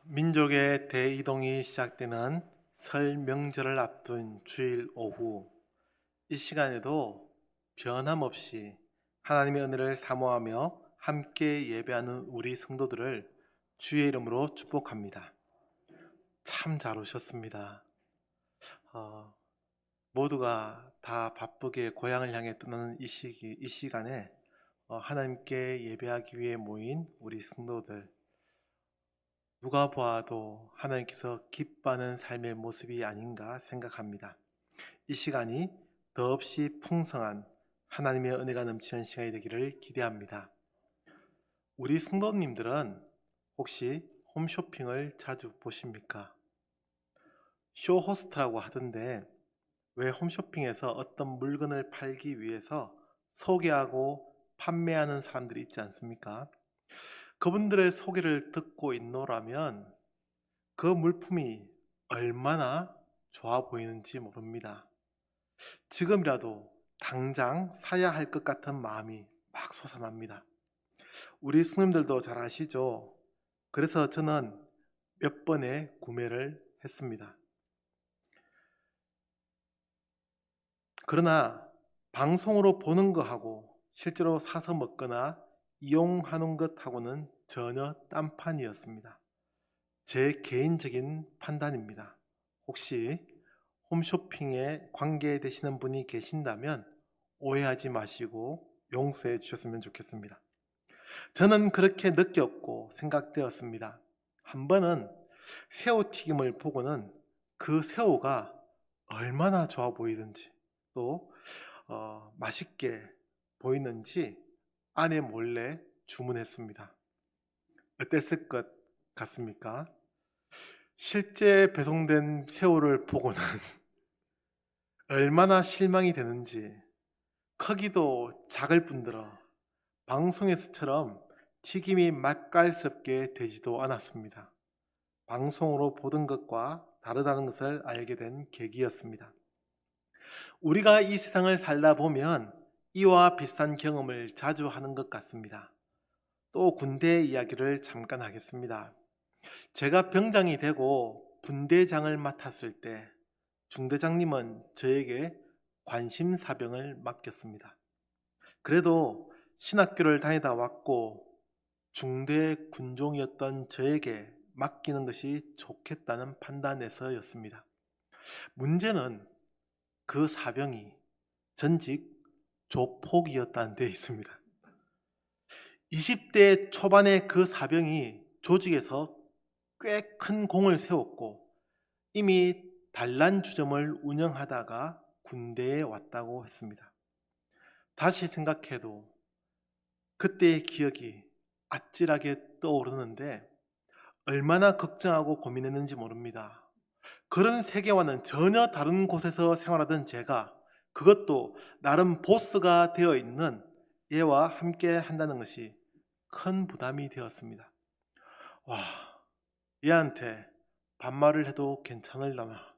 민족의 대이동이 시작되는 설 명절을 앞둔 주일 오후, 이 시간에도 변함없이 하나님의 은혜를 사모하며 함께 예배하는 우리 성도들을 주의 이름으로 축복합니다. 참 잘 오셨습니다. 어, 모두가 다 바쁘게 고향을 향해 떠나는 이 시간에 하나님께 예배하기 위해 모인 우리 성도들, 누가 보아도 하나님께서 기뻐하는 삶의 모습이 아닌가 생각합니다. 이 시간이 더없이 풍성한 하나님의 은혜가 넘치는 시간이 되기를 기대합니다. 우리 성도님들은 혹시 홈쇼핑을 자주 보십니까? 쇼호스트라고 하던데, 왜 홈쇼핑에서 어떤 물건을 팔기 위해서 소개하고 판매하는 사람들이 있지 않습니까? 그분들의 소개를 듣고 있노라면 그 물품이 얼마나 좋아 보이는지 모릅니다. 지금이라도 당장 사야 할 것 같은 마음이 막 솟아납니다. 우리 스님들도 잘 아시죠? 그래서 저는 몇 번의 구매를 했습니다. 그러나 방송으로 보는 거하고 실제로 사서 먹거나 이용하는 것하고는 전혀 딴판이었습니다. 제 개인적인 판단입니다. 혹시 홈쇼핑에 관계되시는 분이 계신다면 오해하지 마시고 용서해 주셨으면 좋겠습니다. 저는 그렇게 느꼈고 생각되었습니다. 한 번은 새우튀김을 보고는 그 새우가 얼마나 좋아 보이든지 또 맛있게 보이는지 아내 몰래 주문했습니다. 어땠을 것 같습니까? 실제 배송된 새우를 보고는 얼마나 실망이 되는지, 크기도 작을 뿐더러 방송에서처럼 튀김이 맛깔스럽게 되지도 않았습니다. 방송으로 보던 것과 다르다는 것을 알게 된 계기였습니다. 우리가 이 세상을 살다 보면 이와 비슷한 경험을 자주 하는 것 같습니다. 또 군대 이야기를 잠깐 하겠습니다. 제가 병장이 되고 분대장을 맡았을 때 중대장님은 저에게 관심사병을 맡겼습니다. 그래도 신학교를 다니다 왔고 중대 군종이었던 저에게 맡기는 것이 좋겠다는 판단에서였습니다. 문제는 그 사병이 전직 조폭이었다는 데 있습니다. 20대 초반에 그 사병이 조직에서 꽤 큰 공을 세웠고 이미 단란주점을 운영하다가 군대에 왔다고 했습니다. 다시 생각해도 그때의 기억이 아찔하게 떠오르는데 얼마나 걱정하고 고민했는지 모릅니다. 그런 세계와는 전혀 다른 곳에서 생활하던 제가, 그것도 나름 보스가 되어 있는 얘와 함께 한다는 것이 큰 부담이 되었습니다. 와, 얘한테 반말을 해도 괜찮을라나?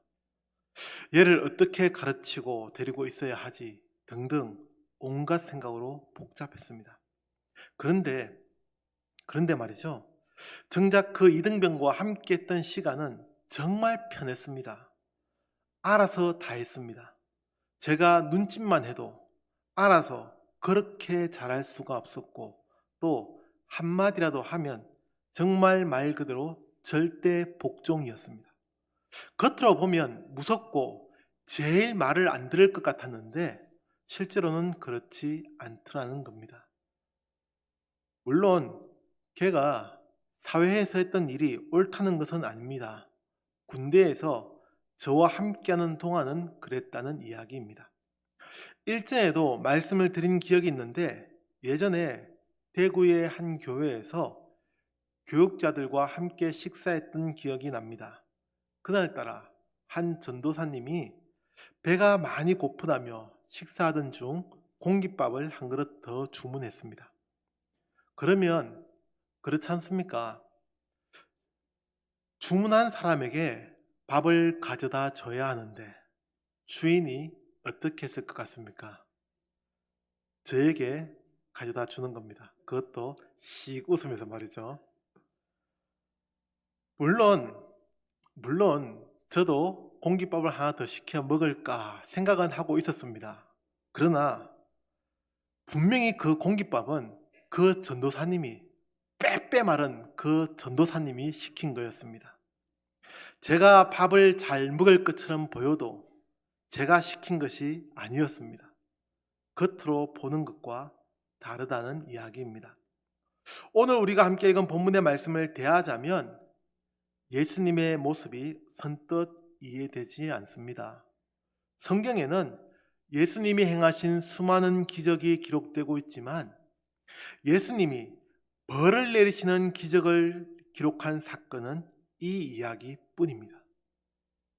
얘를 어떻게 가르치고 데리고 있어야 하지? 등등 온갖 생각으로 복잡했습니다. 그런데 말이죠. 정작 그 이등병과 함께 했던 시간은 정말 편했습니다. 알아서 다 했습니다. 제가 눈짓만 해도 알아서 그렇게 잘할 수가 없었고 또 한마디라도 하면 정말 말 그대로 절대 복종이었습니다. 겉으로 보면 무섭고 제일 말을 안 들을 것 같았는데 실제로는 그렇지 않더라는 겁니다. 물론 걔가 사회에서 했던 일이 옳다는 것은 아닙니다. 군대에서 저와 함께하는 동안은 그랬다는 이야기입니다. 일전에도 말씀을 드린 기억이 있는데 예전에 대구의 한 교회에서 교육자들과 함께 식사했던 기억이 납니다. 그날따라 한 전도사님이 배가 많이 고프다며 식사하던 중 공깃밥을 한 그릇 더 주문했습니다. 그러면 그렇지 않습니까? 주문한 사람에게 밥을 가져다 줘야 하는데 주인이 어떻게 했을 것 같습니까? 저에게 가져다 주는 겁니다. 그것도 씩 웃으면서 말이죠. 물론 저도 공깃밥을 하나 더 시켜 먹을까 생각은 하고 있었습니다. 그러나 분명히 그 공깃밥은 그 전도사님이 빼빼 마른 그 전도사님이 시킨 거였습니다. 제가 밥을 잘 먹을 것처럼 보여도 제가 시킨 것이 아니었습니다. 겉으로 보는 것과 다르다는 이야기입니다. 오늘 우리가 함께 읽은 본문의 말씀을 대하자면 예수님의 모습이 선뜻 이해되지 않습니다. 성경에는 예수님이 행하신 수많은 기적이 기록되고 있지만 예수님이 벌을 내리시는 기적을 기록한 사건은 이 이야기뿐입니다.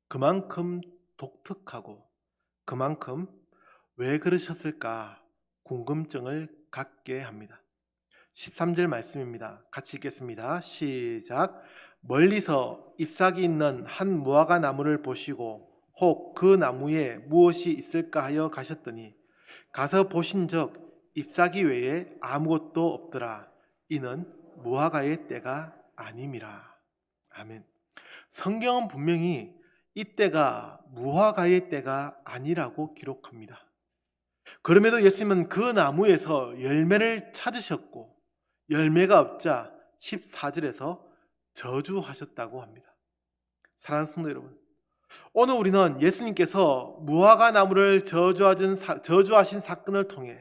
그만큼 독특하고 그만큼 왜 그러셨을까 궁금증을 갖게 합니다. 13절 말씀입니다. 같이 읽겠습니다. 시작. 멀리서 잎사귀 있는 한 무화과 나무를 보시고 혹 그 나무에 무엇이 있을까 하여 가셨더니 가서 보신즉 잎사귀 외에 아무것도 없더라. 이는 무화과의 때가 아님이라. 아멘. 성경은 분명히 이 때가 무화과의 때가 아니라고 기록합니다. 그럼에도 예수님은 그 나무에서 열매를 찾으셨고 열매가 없자 14절에서 저주하셨다고 합니다. 사랑하는 성도 여러분, 오늘 우리는 예수님께서 무화과 나무를 저주하신 사건을 통해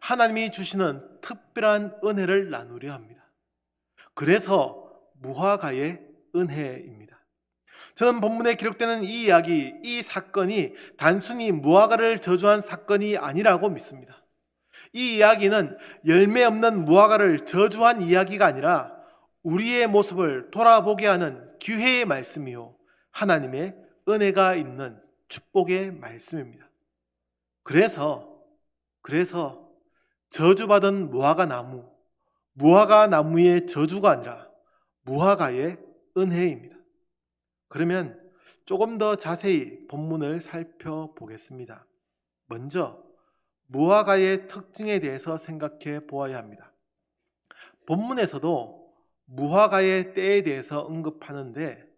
하나님이 주시는 특별한 은혜를 나누려 합니다. 그래서 무화과의 은혜입니다. 저는 본문에 기록되는 이 이야기, 이 사건이 단순히 무화과를 저주한 사건이 아니라고 믿습니다. 이 이야기는 열매 없는 무화과를 저주한 이야기가 아니라 우리의 모습을 돌아보게 하는 기회의 말씀이요 하나님의 은혜가 있는 축복의 말씀입니다. 그래서 저주받은 무화과 나무의 저주가 아니라 무화과의 은혜입니다. 그러면 조금 더 자세히 본문을 살펴보겠습니다. 먼저 무화과의 특징에 대해서 생각해 보아야 합니다. 본문에서도 무화과의 때에 대해서 언급하는데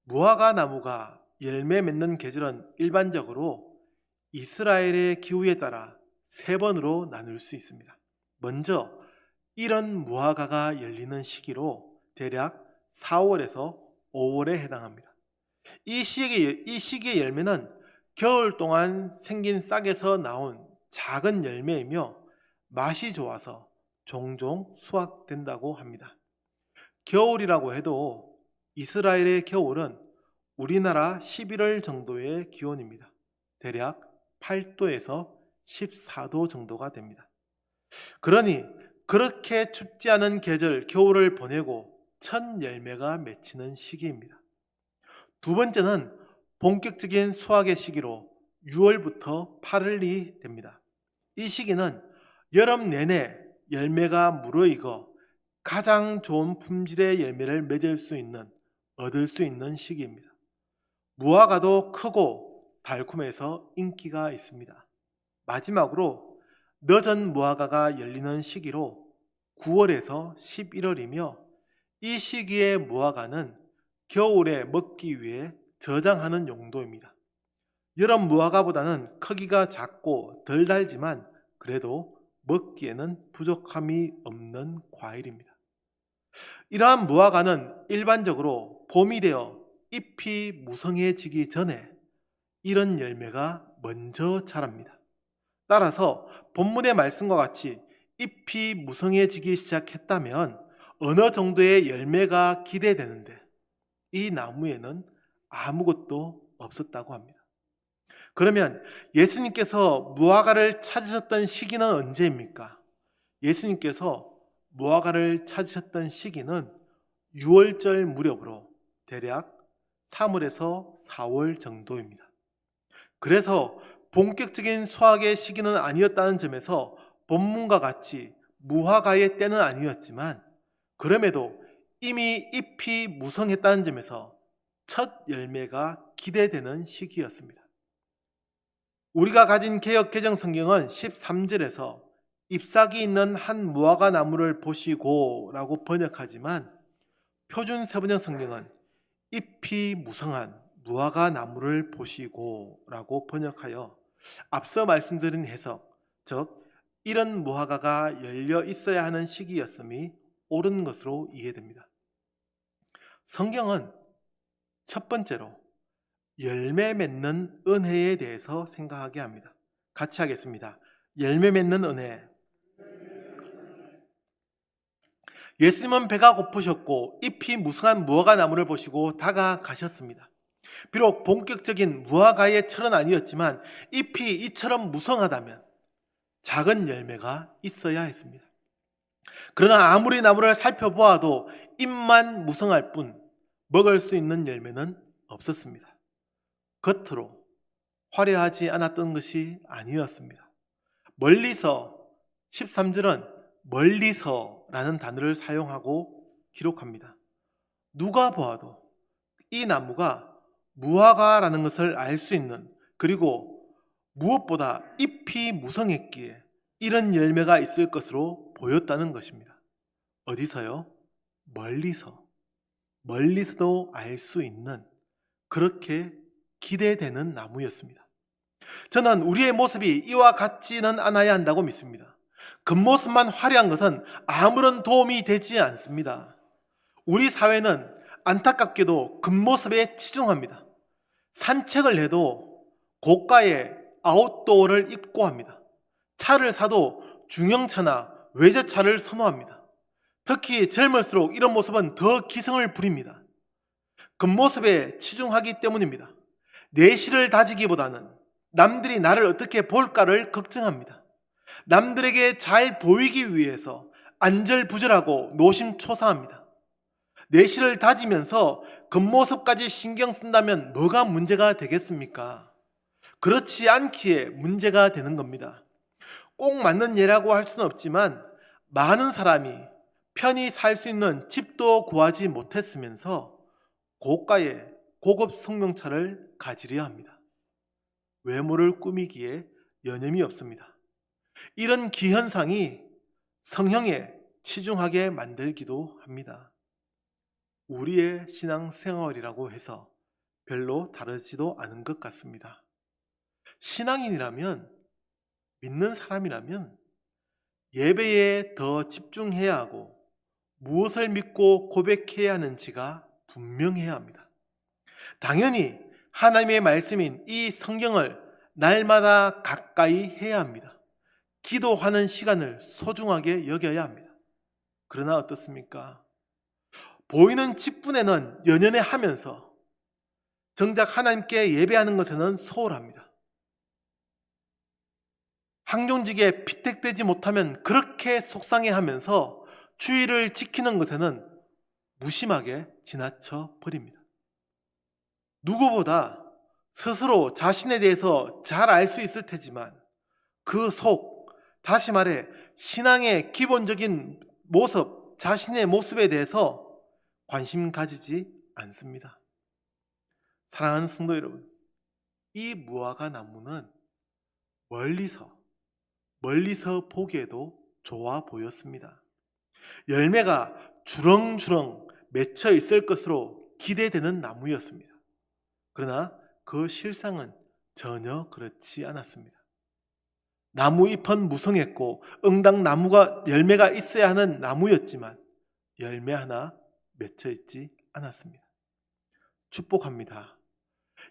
무화과 나무가 열매 맺는 계절은 일반적으로 이스라엘의 기후에 따라 3번으로 나눌 수 있습니다. 먼저 이런 무화과가 열리는 시기로 대략 4월에서 5월에 해당합니다. 이 시기의 열매는 겨울 동안 생긴 싹에서 나온 작은 열매이며 맛이 좋아서 종종 수확된다고 합니다. 겨울이라고 해도 이스라엘의 겨울은 우리나라 11월 정도의 기온입니다. 대략 8도에서 14도 정도가 됩니다. 그러니 그렇게 춥지 않은 계절 겨울을 보내고 첫 열매가 맺히는 시기입니다. 두 번째는 본격적인 수확의 시기로 6월부터 8월이 됩니다. 이 시기는 여름 내내 열매가 무르익어 가장 좋은 품질의 열매를 얻을 수 있는 시기입니다. 무화과도 크고 달콤해서 인기가 있습니다. 마지막으로 늦은 무화과가 열리는 시기로 9월에서 11월이며 이 시기의 무화과는 겨울에 먹기 위해 저장하는 용도입니다. 여름 무화과보다는 크기가 작고 덜 달지만 그래도 먹기에는 부족함이 없는 과일입니다. 이러한 무화과는 일반적으로 봄이 되어 잎이 무성해지기 전에 이런 열매가 먼저 자랍니다. 따라서 본문의 말씀과 같이 잎이 무성해지기 시작했다면 어느 정도의 열매가 기대되는데 이 나무에는 아무것도 없었다고 합니다. 그러면 예수님께서 무화과를 찾으셨던 시기는 언제입니까? 예수님께서 무화과를 찾으셨던 시기는 6월절 무렵으로 대략 3월에서 4월 정도입니다. 그래서 본격적인 수확의 시기는 아니었다는 점에서 본문과 같이 무화과의 때는 아니었지만 그럼에도 이미 잎이 무성했다는 점에서 첫 열매가 기대되는 시기였습니다. 우리가 가진 개역 개정 성경은 13절에서 잎사귀 있는 한 무화과 나무를 보시고 라고 번역하지만 표준 세번역 성경은 잎이 무성한 무화과 나무를 보시고 라고 번역하여 앞서 말씀드린 해석, 즉 이런 무화과가 열려 있어야 하는 시기였음이 옳은 것으로 이해됩니다. 성경은 첫 번째로 열매 맺는 은혜에 대해서 생각하게 합니다. 같이 하겠습니다. 열매 맺는 은혜. 예수님은 배가 고프셨고 잎이 무성한 무화과 나무를 보시고 다가가셨습니다. 비록 본격적인 무화과의 철은 아니었지만 잎이 이처럼 무성하다면 작은 열매가 있어야 했습니다. 그러나 아무리 나무를 살펴보아도 잎만 무성할 뿐 먹을 수 있는 열매는 없었습니다. 겉으로 화려하지 않았던 것이 아니었습니다. 멀리서 13절은 멀리서라는 단어를 사용하고 기록합니다. 누가 보아도 이 나무가 무화과라는 것을 알 수 있는, 그리고 무엇보다 잎이 무성했기에 이런 열매가 있을 것으로 보였다는 것입니다. 어디서요? 멀리서도 알 수 있는, 그렇게 기대되는 나무였습니다. 저는 우리의 모습이 이와 같지는 않아야 한다고 믿습니다. 겉모습만 화려한 것은 아무런 도움이 되지 않습니다. 우리 사회는 안타깝게도 겉모습에 치중합니다. 산책을 해도 고가의 아웃도어를 입고 합니다. 차를 사도 중형차나 외제차를 선호합니다. 특히 젊을수록 이런 모습은 더 기승을 부립니다. 겉모습에 치중하기 때문입니다. 내실을 다지기보다는 남들이 나를 어떻게 볼까를 걱정합니다. 남들에게 잘 보이기 위해서 안절부절하고 노심초사합니다. 내실을 다지면서 겉모습까지 신경 쓴다면 뭐가 문제가 되겠습니까? 그렇지 않기에 문제가 되는 겁니다. 꼭 맞는 예라고 할 수는 없지만 많은 사람이 편히 살 수 있는 집도 구하지 못했으면서 고가의 고급 승용차를 가지려 합니다. 외모를 꾸미기에 여념이 없습니다. 이런 기현상이 성형에 치중하게 만들기도 합니다. 우리의 신앙생활이라고 해서 별로 다르지도 않은 것 같습니다. 신앙인이라면, 믿는 사람이라면 예배에 더 집중해야 하고 무엇을 믿고 고백해야 하는지가 분명해야 합니다. 당연히 하나님의 말씀인 이 성경을 날마다 가까이 해야 합니다. 기도하는 시간을 소중하게 여겨야 합니다. 그러나 어떻습니까? 보이는 직분에는 연연해 하면서 정작 하나님께 예배하는 것에는 소홀합니다. 항종직에 피택되지 못하면 그렇게 속상해하면서 주의를 지키는 것에는 무심하게 지나쳐 버립니다. 누구보다 스스로 자신에 대해서 잘 알 수 있을 테지만 그 속, 다시 말해 신앙의 기본적인 모습, 자신의 모습에 대해서 관심 가지지 않습니다. 사랑하는 성도 여러분, 이 무화과 나무는 멀리서 보기에도 좋아 보였습니다. 열매가 주렁주렁 맺혀 있을 것으로 기대되는 나무였습니다. 그러나 그 실상은 전혀 그렇지 않았습니다. 나무 잎은 무성했고 응당 나무가 열매가 있어야 하는 나무였지만 열매 하나 맺혀 있지 않았습니다. 축복합니다.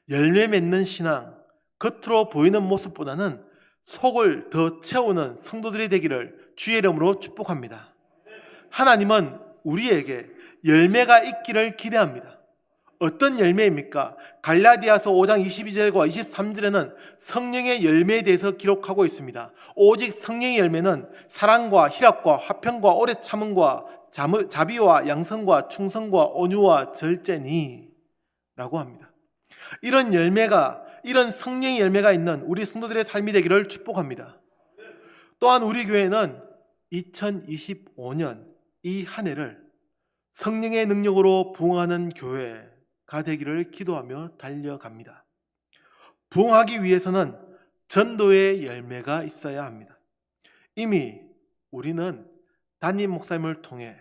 열매 맺는 신앙, 겉으로 보이는 모습보다는 속을 더 채우는 성도들이 되기를 주의 이름으로 축복합니다. 하나님은 우리에게 열매가 있기를 기대합니다. 어떤 열매입니까? 갈라디아서 5장 22절과 23절에는 성령의 열매에 대해서 기록하고 있습니다. 오직 성령의 열매는 사랑과 희락과 화평과 오래 참음과 자비와 양성과 충성과 온유와 절제니 라고 합니다. 이런 열매가, 이런 성령의 열매가 있는 우리 성도들의 삶이 되기를 축복합니다. 또한 우리 교회는 2025년 이 한 해를 성령의 능력으로 부흥하는 교회가 되기를 기도하며 달려갑니다. 부흥하기 위해서는 전도의 열매가 있어야 합니다. 이미 우리는 담임 목사님을 통해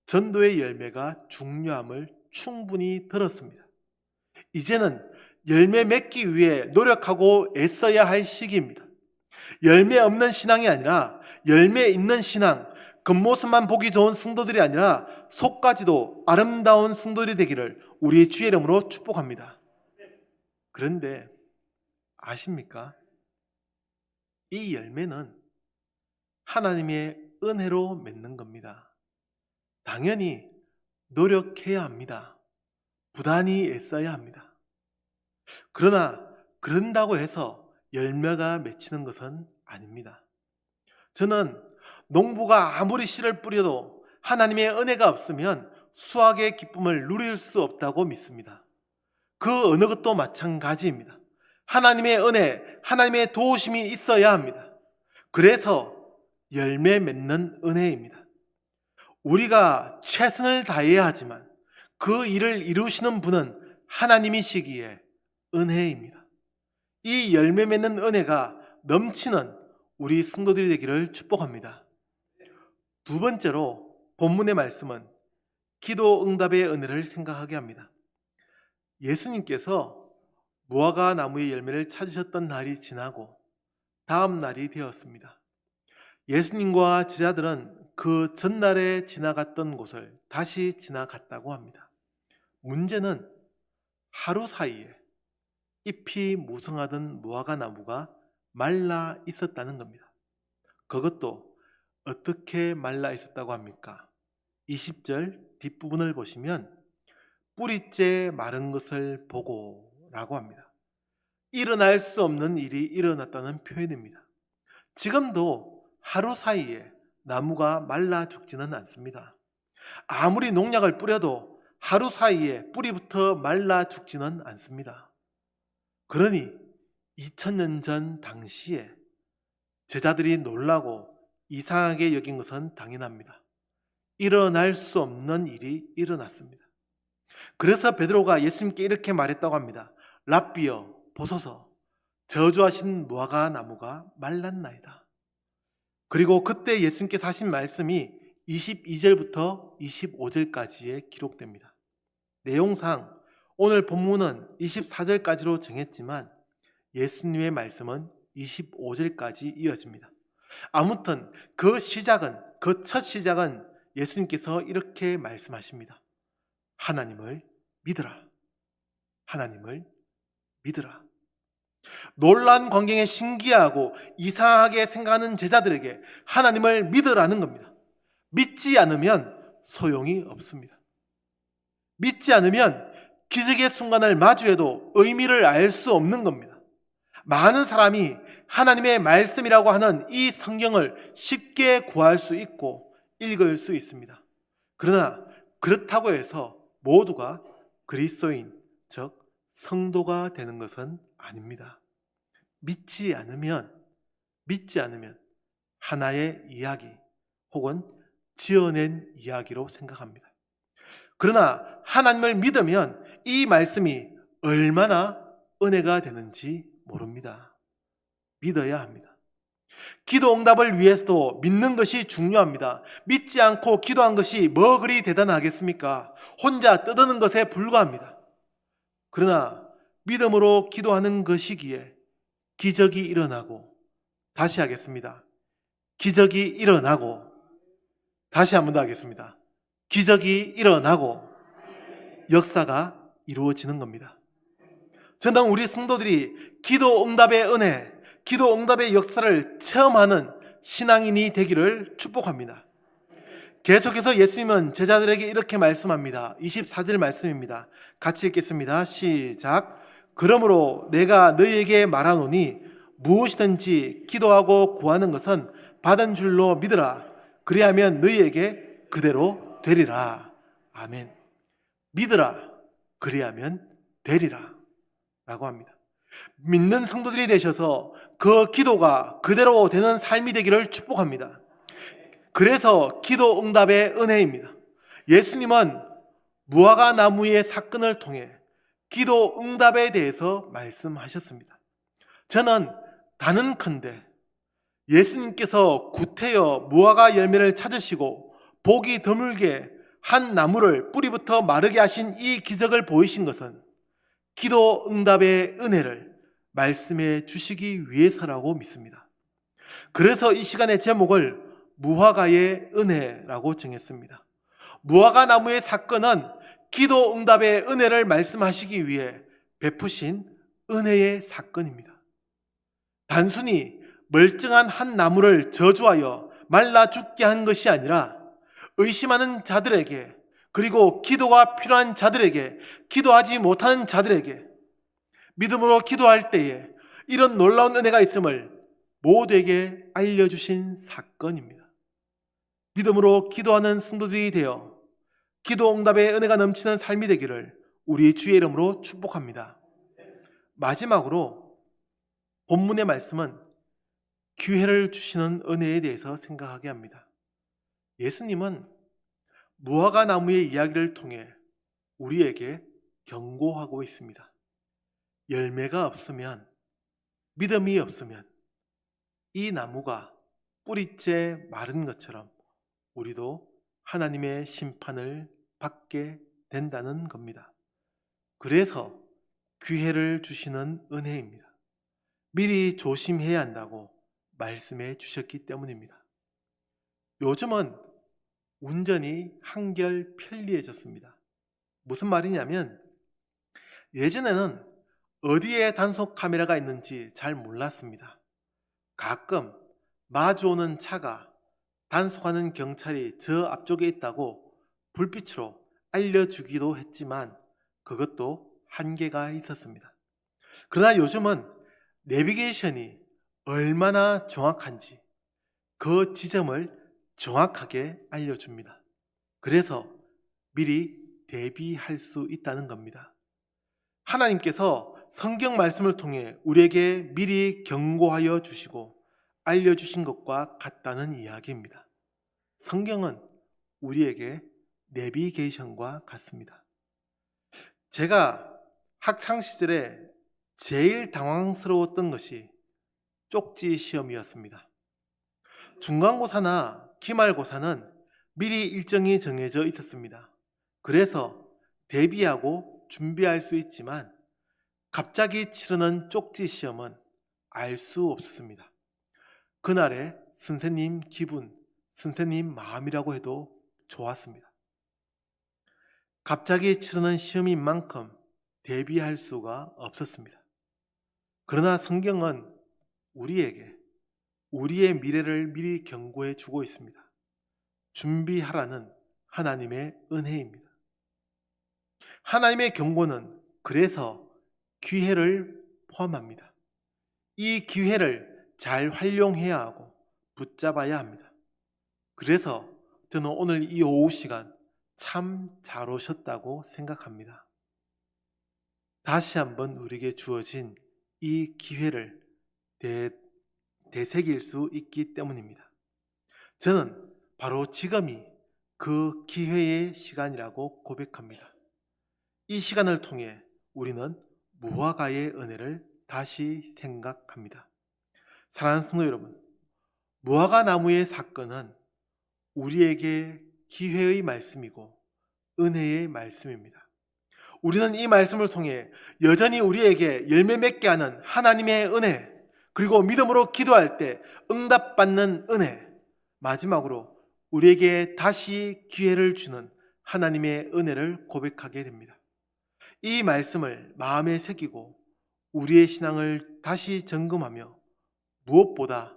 전도의 열매가 중요함을 충분히 들었습니다. 이제는 열매 맺기 위해 노력하고 애써야 할 시기입니다. 열매 없는 신앙이 아니라 열매 있는 신앙, 겉모습만 보기 좋은 성도들이 아니라 속까지도 아름다운 성도들이 되기를 우리 주의 이름으로 축복합니다. 그런데 아십니까? 이 열매는 하나님의 은혜로 맺는 겁니다. 당연히 노력해야 합니다. 부단히 애써야 합니다. 그러나 그런다고 해서 열매가 맺히는 것은 아닙니다. 저는 농부가 아무리 씨를 뿌려도 하나님의 은혜가 없으면 수확의 기쁨을 누릴 수 없다고 믿습니다. 그 어느 것도 마찬가지입니다. 하나님의 은혜, 하나님의 도우심이 있어야 합니다. 그래서 열매 맺는 은혜입니다. 우리가 최선을 다해야 하지만 그 일을 이루시는 분은 하나님이시기에 은혜입니다. 이 열매 맺는 은혜가 넘치는 우리 성도들이 되기를 축복합니다. 두 번째로 본문의 말씀은 기도 응답의 은혜를 생각하게 합니다. 예수님께서 무화과 나무의 열매를 찾으셨던 날이 지나고 다음 날이 되었습니다. 예수님과 제자들은 그 전날에 지나갔던 곳을 다시 지나갔다고 합니다. 문제는 하루 사이에 잎이 무성하던 무화과 나무가 말라 있었다는 겁니다. 그것도 어떻게 말라 있었다고 합니까? 20절 뒷부분을 보시면 뿌리째 마른 것을 보고 라고 합니다. 일어날 수 없는 일이 일어났다는 표현입니다. 지금도 하루 사이에 나무가 말라 죽지는 않습니다. 아무리 농약을 뿌려도 하루 사이에 뿌리부터 말라 죽지는 않습니다. 그러니 2000년 전 당시에 제자들이 놀라고 이상하게 여긴 것은 당연합니다. 일어날 수 없는 일이 일어났습니다. 그래서 베드로가 예수님께 이렇게 말했다고 합니다. 랍비여 보소서, 저주하신 무화과 나무가 말랐나이다. 그리고 그때 예수님께서 하신 말씀이 22절부터 25절까지에 기록됩니다. 내용상 오늘 본문은 24절까지로 정했지만 예수님의 말씀은 25절까지 이어집니다. 아무튼 그 첫 시작은 예수님께서 이렇게 말씀하십니다. 하나님을 믿으라. 하나님을 믿으라. 놀란 광경에 신기하고 이상하게 생각하는 제자들에게 하나님을 믿으라는 겁니다. 믿지 않으면 소용이 없습니다. 믿지 않으면 기적의 순간을 마주해도 의미를 알 수 없는 겁니다. 많은 사람이 하나님의 말씀이라고 하는 이 성경을 쉽게 구할 수 있고 읽을 수 있습니다. 그러나 그렇다고 해서 모두가 그리스도인, 즉 성도가 되는 것은 아닙니다. 믿지 않으면 하나의 이야기 혹은 지어낸 이야기로 생각합니다. 그러나 하나님을 믿으면 이 말씀이 얼마나 은혜가 되는지 모릅니다. 믿어야 합니다. 기도 응답을 위해서도 믿는 것이 중요합니다. 믿지 않고 기도한 것이 뭐 그리 대단하겠습니까? 혼자 떠드는 것에 불과합니다. 그러나 믿음으로 기도하는 것이기에 기적이 일어나고, 다시 하겠습니다. 기적이 일어나고, 다시 한 번 더 하겠습니다. 기적이 일어나고 역사가 이루어지는 겁니다. 저는 우리 성도들이 기도 응답의 은혜, 기도 응답의 역사를 체험하는 신앙인이 되기를 축복합니다. 계속해서 예수님은 제자들에게 이렇게 말씀합니다. 24절 말씀입니다. 같이 읽겠습니다. 시작. 그러므로 내가 너희에게 말하노니 무엇이든지 기도하고 구하는 것은 받은 줄로 믿으라. 그리하면 너희에게 그대로 되리라. 아멘. 믿으라. 그리하면 되리라. 라고 합니다. 믿는 성도들이 되셔서 그 기도가 그대로 되는 삶이 되기를 축복합니다. 그래서 기도 응답의 은혜입니다. 예수님은 무화과 나무의 사건을 통해 기도 응답에 대해서 말씀하셨습니다. 저는 단언컨대 예수님께서 구태여 무화과 열매를 찾으시고 복이 드물게 한 나무를 뿌리부터 마르게 하신 이 기적을 보이신 것은 기도 응답의 은혜를 말씀해 주시기 위해서라고 믿습니다. 그래서 이 시간의 제목을 무화과의 은혜라고 정했습니다. 무화과 나무의 사건은 기도 응답의 은혜를 말씀하시기 위해 베푸신 은혜의 사건입니다. 단순히 멀쩡한 한 나무를 저주하여 말라 죽게 한 것이 아니라 의심하는 자들에게, 그리고 기도가 필요한 자들에게, 기도하지 못하는 자들에게 믿음으로 기도할 때에 이런 놀라운 은혜가 있음을 모두에게 알려주신 사건입니다. 믿음으로 기도하는 성도들이 되어 기도 응답의 은혜가 넘치는 삶이 되기를 우리 주의 이름으로 축복합니다. 마지막으로 본문의 말씀은 기회를 주시는 은혜에 대해서 생각하게 합니다. 예수님은 무화과 나무의 이야기를 통해 우리에게 경고하고 있습니다. 열매가 없으면, 믿음이 없으면 이 나무가 뿌리째 마른 것처럼 우리도 하나님의 심판을 받게 된다는 겁니다. 그래서 기회를 주시는 은혜입니다. 미리 조심해야 한다고 말씀해 주셨기 때문입니다. 요즘은 운전이 한결 편리해졌습니다. 무슨 말이냐면 예전에는 어디에 단속 카메라가 있는지 잘 몰랐습니다. 가끔 마주오는 차가 단속하는 경찰이 저 앞쪽에 있다고 불빛으로 알려주기도 했지만 그것도 한계가 있었습니다. 그러나 요즘은 내비게이션이 얼마나 정확한지 그 지점을 정확하게 알려줍니다. 그래서 미리 대비할 수 있다는 겁니다. 하나님께서 성경 말씀을 통해 우리에게 미리 경고하여 주시고 알려주신 것과 같다는 이야기입니다. 성경은 우리에게 내비게이션과 같습니다. 제가 학창시절에 제일 당황스러웠던 것이 쪽지 시험이었습니다. 중간고사나 기말고사는 미리 일정이 정해져 있었습니다. 그래서 대비하고 준비할 수 있지만 갑자기 치르는 쪽지 시험은 알 수 없습니다. 그날의 선생님 기분, 선생님 마음이라고 해도 좋았습니다. 갑자기 치르는 시험인 만큼 대비할 수가 없었습니다. 그러나 성경은 우리에게 우리의 미래를 미리 경고해 주고 있습니다. 준비하라는 하나님의 은혜입니다. 하나님의 경고는 그래서 기회를 포함합니다. 이 기회를 잘 활용해야 하고 붙잡아야 합니다. 그래서 저는 오늘 이 오후 시간 참 잘 오셨다고 생각합니다. 다시 한번 우리에게 주어진 이 기회를 되새길 수 있기 때문입니다. 저는 바로 지금이 그 기회의 시간이라고 고백합니다. 이 시간을 통해 우리는 무화과의 은혜를 다시 생각합니다. 사랑하는 성도 여러분, 무화과 나무의 사건은 우리에게 기회의 말씀이고 은혜의 말씀입니다. 우리는 이 말씀을 통해 여전히 우리에게 열매 맺게 하는 하나님의 은혜, 그리고 믿음으로 기도할 때 응답받는 은혜, 마지막으로 우리에게 다시 기회를 주는 하나님의 은혜를 고백하게 됩니다. 이 말씀을 마음에 새기고 우리의 신앙을 다시 점검하며 무엇보다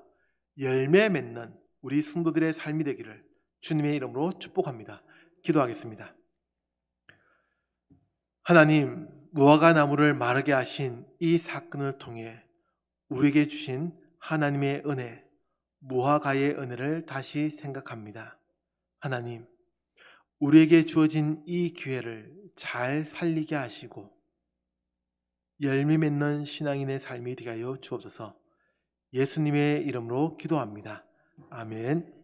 열매 맺는 우리 성도들의 삶이 되기를 주님의 이름으로 축복합니다. 기도하겠습니다. 하나님, 무화과 나무를 마르게 하신 이 사건을 통해 우리에게 주신 하나님의 은혜, 무화과의 은혜를 다시 생각합니다. 하나님, 우리에게 주어진 이 기회를 잘 살리게 하시고 열매 맺는 신앙인의 삶이 되게 하여 주옵소서. 예수님의 이름으로 기도합니다. 아멘.